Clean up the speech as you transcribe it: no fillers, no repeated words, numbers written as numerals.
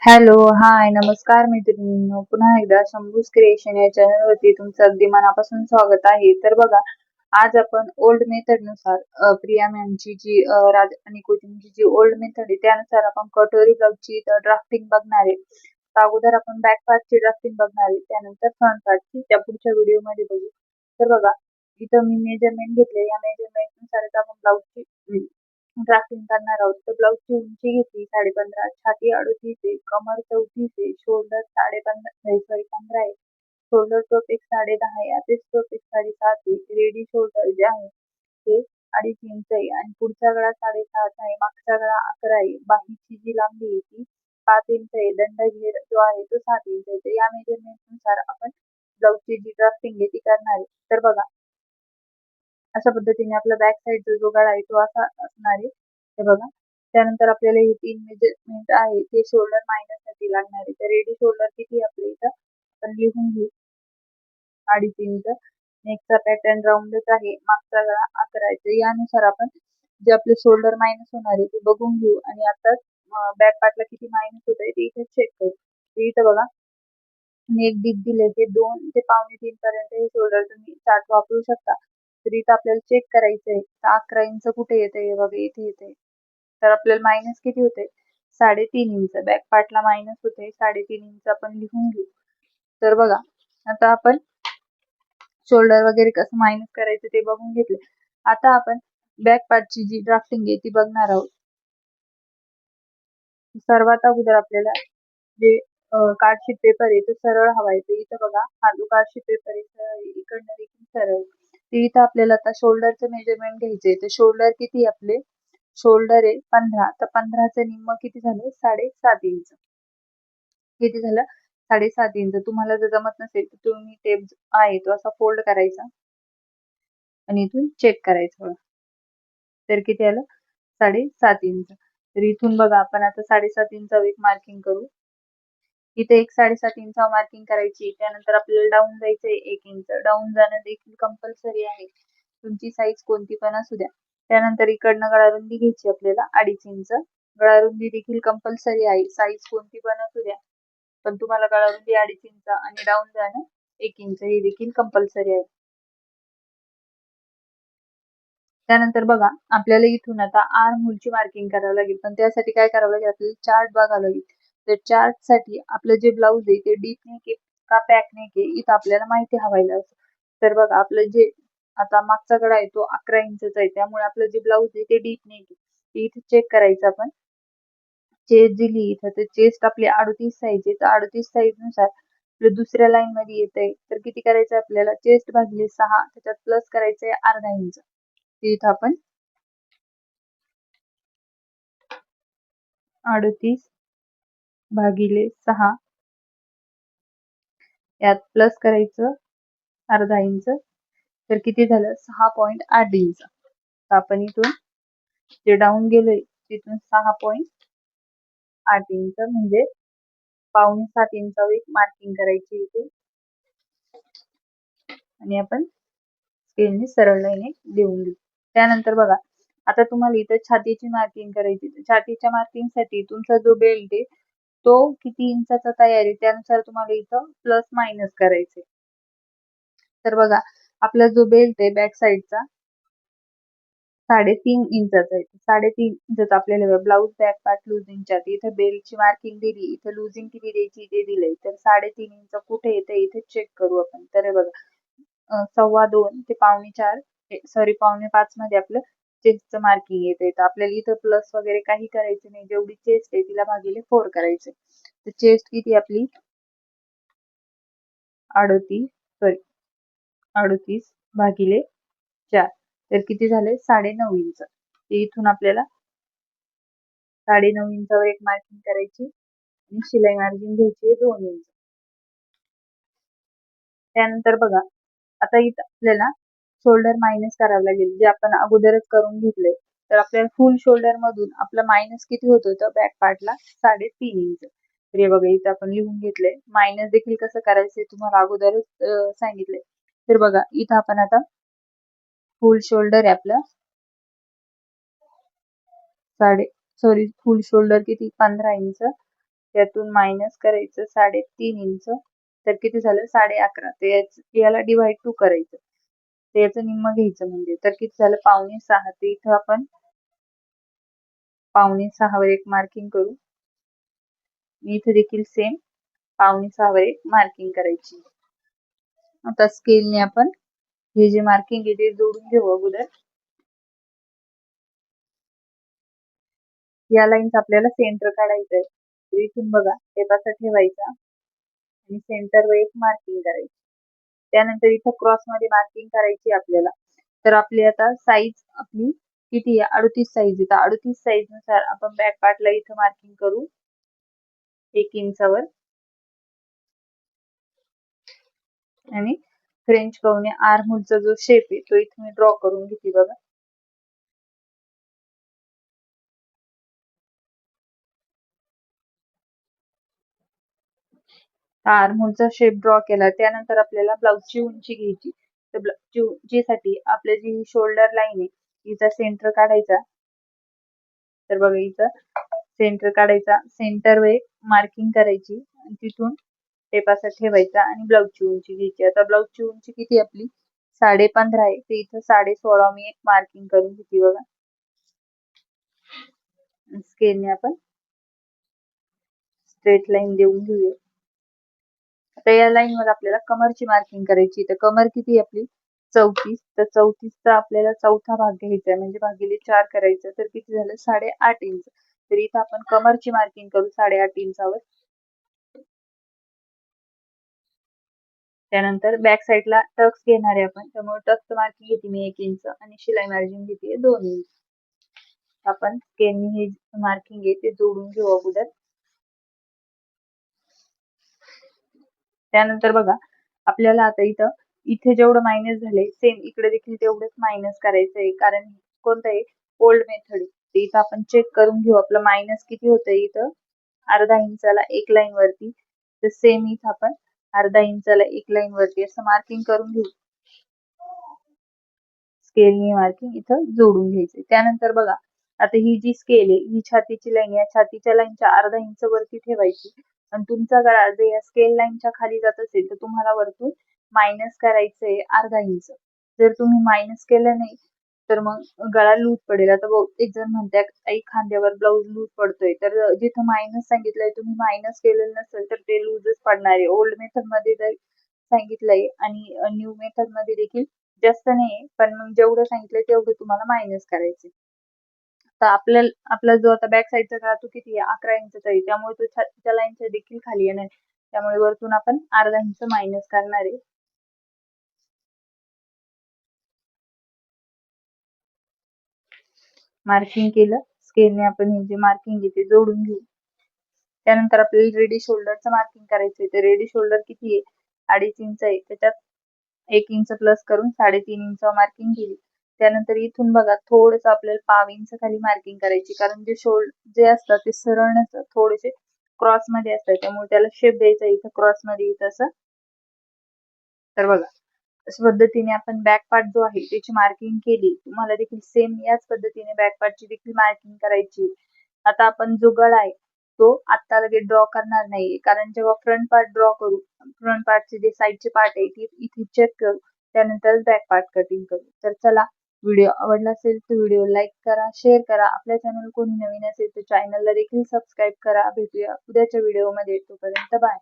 Hello, हाय, नमस्कार मैत्रिणींनो. पुन्हा एकदा शंभूज क्रिएशन या चॅनलवरती तुमचं अगदी मनापासून स्वागत आहे. तर बघा, आज आपण ओल्ड मेथड नुसार प्रिया मॅमची जी राज आणि कोचिंगची जी ओल्ड मेथड आहे त्यानुसार आपण कटोरी ब्लाउजची ड्राफ्टिंग बघणार आहे. तर अगोदर आपण बॅक पार्टची ड्राफ्टिंग बघणार आहे, त्यानंतर फ्रंट पार्टची त्या पुढच्या व्हिडिओमध्ये बघू. तर बघा, इथं मी मेजरमेंट घेतले. या मेजरमेंट नुसारच आपण ब्लाउजची ड्राफ्टिंग करणार आहोत. तर ब्लाउजची उंची घेतली 15.5, छाती 38 आहे, कमर 34 आहे, शोल्डर 15.5 आहे, शोल्डर टोप एक 10.5 आहे, अपेक्स टोप एक 7.5 आहे, रेडी शोल्डर जे आहे ते 2.5 इंच आहे आणि पुढचा गळा 7.5 आहे, मागचा गळा 11 आहे, बाहीची जी लांबी आहे ती 5 इंच आहे, दंड घेर जो आहे तो 7 इंच आहे. तर या मेजरमेंट नुसार आपण ब्लाउजची जी ड्राफ्टिंग आहे ती करणार आहे. तर बघा, अशा पद्धतीने आपला बॅक साईडचा जो गळा आहे तो असा असणार आहे. हे बघा, त्यानंतर आपल्याला हे 3 मेजरमेंट आहे ते शोल्डर मायनस साठी लागणार आहे. तर रेडी शोल्डर किती आपल्या इथं आपण लिहून घेऊ. 2.5 इंच. नेकचा पॅटर्न राऊंडच आहे, मागचा गळा 11 आहे. तर यानुसार आपण जे आपले शोल्डर मायनस होणार आहे ते बघून घेऊ आणि आता बॅक पार्टला किती मायनस होत आहे ते इथे चेक करू. ते इथं बघा, नेक डीप दिले ते 2 ते 2.25 पर्यंत हे शोल्डर तुम्ही चार्ट वापरू शकता. तर इथं आपल्याला चेक करायचं आहे. 11 इंच कुठे येते, हे बघा इथे येते. तर आपल्याला मायनस किती होते, 3.5 इंच. बॅक पार्टला मायनस होते 3.5 इंच, आपण लिहून घेऊ. तर बघा, आता आपण शोल्डर वगैरे कसं मायनस करायचं ते बघून घेतले. आता आपण बॅक पार्टची जी ड्राफ्टिंग आहे ती बघणार आहोत. सर्वात अगोदर आपल्याला जे कार्डशीट पेपर आहे तो सरळ हवा आहे. तर इथं बघा, हा जो कार्डशीट पेपर आहे इकडनं देखील सरळ. तर इथं आपल्याला आता शोल्डरचं मेजरमेंट घ्यायचंय. तर शोल्डर किती आपले, शोल्डर आहे 15. तर 15चं निम्म किती झालं, 7.5 इंच. किती झालं, 7.5 इंच. तुम्हाला जर जमत नसेल तर तुम्ही टेप आहे तो असा फोल्ड करायचा आणि इथून चेक करायचं. तर किती आलं, 7.5 इंच. तर इथून बघा, आपण आता 7.5 इंचावर एक मार्किंग करू. इथे एक 7.5 इंचावर मार्किंग करायची. त्यानंतर आपल्याला डाऊन जायचंय 1 इंच. डाऊन जाणं देखील कंपल्सरी आहे, तुमची साईज कोणती पण असू द्या. त्यानंतर इकडनं गळारुंदी घ्यायची आपल्याला 2.5 इंच. गळारुंदी देखील कंपल्सरी आहे, साईज कोणती पण असू द्या, पण तुम्हाला गळारुंदी 2.5 इंच आणि डाऊन जाणं 1 इंच हे देखील कंपल्सरी आहे. त्यानंतर बघा, आपल्याला इथून आता आर्म होलची मार्किंग करावं लागेल. पण त्यासाठी काय करावं लागेल, आपल्याला चार्ट बघावं लागेल. तर चार्ट साठी आपलं जे ब्लाऊज आहे ते डीप नेक आहे का पॅक नेक आहे इथं आपल्याला माहिती हवायला. तर बघा, आपलं जे आता मागचा गळा आहे तो 11 इंचचा आहे, त्यामुळे आपलं जे ब्लाऊज आहे ते डीप नेक आहे. ते इथे चेक करायचं आपण. चेस्ट दिली इथं, तर चेस्ट आपली 38 साईज आहे. तर 38 साईज नुसार आपलं दुसऱ्या लाईन मध्ये येत आहे. तर किती करायचं आपल्याला, चेस्ट भागिले 6, त्याच्यात प्लस करायचंय अर्धा इंच. ते इथं आपण 38 भागिले 6 यात प्लस करायचं अर्धा इंच. तर किती झालं, 6.8 इंच. तर आपण इथून जे डाऊन गेलोय तिथून 6.8 इंच म्हणजे 6.25 इंचावर एक मार्किंग करायची इथे आणि आपण स्केलने सरळ लाईने देऊन देऊ. त्यानंतर बघा, आता तुम्हाला इथं छातीची मार्किंग करायची. छातीच्या मार्किंग साठी तुमचा जो बेल्ट आहे तो किती इंचाचा तयार आहे त्यानुसार तुम्हाला इथं प्लस मायनस करायचे. तर बघा, आपला जो बेल्ट आहे बॅक साईडचा 3.5 इंचाचा आहे. 3.5 इंचाचा आपल्याला ब्लाऊज बॅक पार्ट लुजिंगच्या इथे बेल्टची मार्किंग दिली, इथे लुजिंग किती द्यायची ते दिलंय. तर 3.5 इंच कुठे येते इथे चेक करू आपण. तर बघा, 2.25 ते 4.25 सॉरी 4.25 मध्ये आपलं चेस्टचं मार्किंग येते. तर आपल्याला इथं प्लस वगैरे काही करायचं नाही, जेवढी चेस्ट आहे तिला भागिले 4 करायचे. तर चेस्ट किती आपली 38 भागिले 4, तर किती झाले 9.5 इंच. ते इथून आपल्याला 9.5 इंचावर एक मार्किंग करायची आणि शिलाई मार्जिन घ्यायची 2 इंच. त्यानंतर बघा, आता इथं आपल्याला शोल्डर मायनस करावं लागेल, जे आपण अगोदरच करून घेतलंय. तर आपल्याला फुल शोल्डर मधून आपलं मायनस किती होत होतं बॅक पार्टला, 3.5 इंच. तर हे बघा, इथं आपण लिहून घेतलंय. मायनस देखील कसं करायचं तुम्हाला अगोदरच सांगितलंय. तर बघा, इथं आपण आता फुल शोल्डर आहे आपलं फुल शोल्डर किती 15 इंच. त्यातून मायनस करायचं 3.5 इंच, तर किती झालं 11.5. तर याला डिवाइड 2 करायचं, तर याचं निम्म घ्यायचं म्हणजे, तर किती झालं 5.25. तर इथं आपण 5.25 वर एक मार्किंग करू. इथे देखील सेम 5.25 वर एक मार्किंग करायची. आता स्केलने आपण हे जे मार्किंग आहे ते जोडून घेऊ अगोदर. या लाईन्स आपल्याला सेंटर काढायचं आहे, तर इथून बघा टेपाचा ठेवायचा आणि सेंटरवर एक मार्किंग करायची. त्यानंतर इथं क्रॉस मध्ये मार्किंग करायची आपल्याला. तर आपली आता साईज आपली किती आहे, 38 साईज आहे. तर 38 साईज नुसार आपण बॅक पार्टला इथं मार्किंग करू 1 इंचावर आणि फ्रेंच कर्वने आर्महोलचा जो शेप आहे तो इथे मी ड्रॉ करून घेते बघा. आर्महोलचा शेप ड्रॉ केला. त्यानंतर आपल्याला ब्लाउजची उंची घ्यायची. तर ब्लाउजची उंचीसाठी आपली जी शोल्डर लाईन आहे तिचा सेंटर काढायचा. तर बघा इथं सेंटर काढायचा, सेंटर वर मार्किंग करायची आणि तिथून टेप असा ठेवायचा आणि ब्लाउजची उंची घ्यायची. आता ब्लाउजची उंची किती आपली 15.5 आहे, तर इथं 16.5 मी एक मार्किंग करून घेते बघा. स्केलने आपण स्ट्रेट लाईन देऊन घेऊया. आता या लाईन वर आपल्याला कमरची मार्किंग करायची. तर कमर किती आपली 34. तर 34चा आपल्याला चौथा भाग घ्यायचा आहे, म्हणजे भागिले 4 करायचं. तर किती झालं 8.5 इंच. तर इथं आपण कमरची मार्किंग करू 8.5 इंचावर. त्यानंतर बॅक साईडला टक्स घेणार आहे आपण, त्यामुळे टक्स मार्किंग घेते मी 1 इंच आणि शिलाई मार्जिन घेते 2 इंच. आपण स्केलनी हे मार्किंग आहे ते जोडून घेऊ अगोदर. त्यानंतर बघा आपल्याला आता इथे जेवढं मायनस झालंय सेम इकडे देखील तेवढंच मायनस करायचं आहे, कारण कोणतं आहे ओल्ड मेथड आहे. ते इथं आपण चेक करून घेऊ आपलं मायनस किती होतंय. इथं अर्धा इंचाला एक लाईन वरती, तर सेम इथं आपण अर्धा इंचाला एक लाईन वरती असं मार्किंग करून घेऊ. स्केलनी मार्किंग इथं जोडून घ्यायचे. त्यानंतर बघा आता ही जी स्केल आहे ही छातीची लाईन, या छातीच्या लाईनच्या अर्धा इंच वरती ठेवायची आणि तुमचा गळा जर या स्केल लाईनच्या खाली जात असेल तर तुम्हाला वरतून मायनस करायचंय अर्धा इंच. जर तुम्ही मायनस केलं नाही तर मग गळा लूज पडेल. आता बहुतेक जण म्हणतात आई खांद्यावर ब्लाऊज लूज पडतोय, तर जिथं मायनस सांगितलंय तुम्ही मायनस केलेलं नसेल तर ते लूजच पडणार आहे. ओल्ड मेथड मध्ये जर सांगितलंय आणि न्यू मेथड मध्ये देखील जास्त नाही, पण मग जेवढं सांगितलंय तेवढं तुम्हाला मायनस करायचे. तर आपला जो आता बॅक साईडचा गळा तो किती आहे 11 इंचचा आहे, त्यामुळे तो छातीच्या लाईनच्या देखील खाली येणार, त्यामुळे वरतून आपण अर्धा इंच मायनस करणार आहे. मार्किंग केलं, स्केलने आपण हे जे मार्किंग आहे ते जोडून घेऊ. त्यानंतर आपल्याला रेडी शोल्डरचं मार्किंग करायचंय. तर रेडी शोल्डर किती आहे 2.5 इंच आहे, त्याच्यात 1 इंच प्लस करून 3.5 इंच मार्किंग केली. त्यानंतर इथून बघा थोडस आपल्याला पाव इंच खाली मार्किंग करायची, कारण जे असतात ते सरळ नसतात, थोडेसे क्रॉस मध्ये असतात, त्यामुळे त्याला शेप द्यायचा इथं क्रॉस मध्ये इथं असं. तर बघा अशा पद्धतीने आपण बॅक पार्ट जो आहे त्याची मार्किंग केली. तुम्हाला देखील सेम याच पद्धतीने बॅक पार्टची देखील मार्किंग करायची. आता आपण जो गळा आहे तो आत्ता लगेच ड्रॉ करणार नाही, कारण जेव्हा फ्रंट पार्ट ड्रॉ करू, फ्रंट पार्टचे जे साईडचे पार्ट आहे ते इथे चेक करू, त्यानंतर बॅक पार्ट कटिंग करू. तर चला, व्हिडिओ आवडला असेल तर व्हिडिओ लाईक करा, शेअर करा. आपल्या चॅनल कोणी नवीन असेल तर चॅनलला देखील सबस्क्राईब करा. भेटूया उद्याच्या व्हिडिओमध्ये, तोपर्यंत बाय.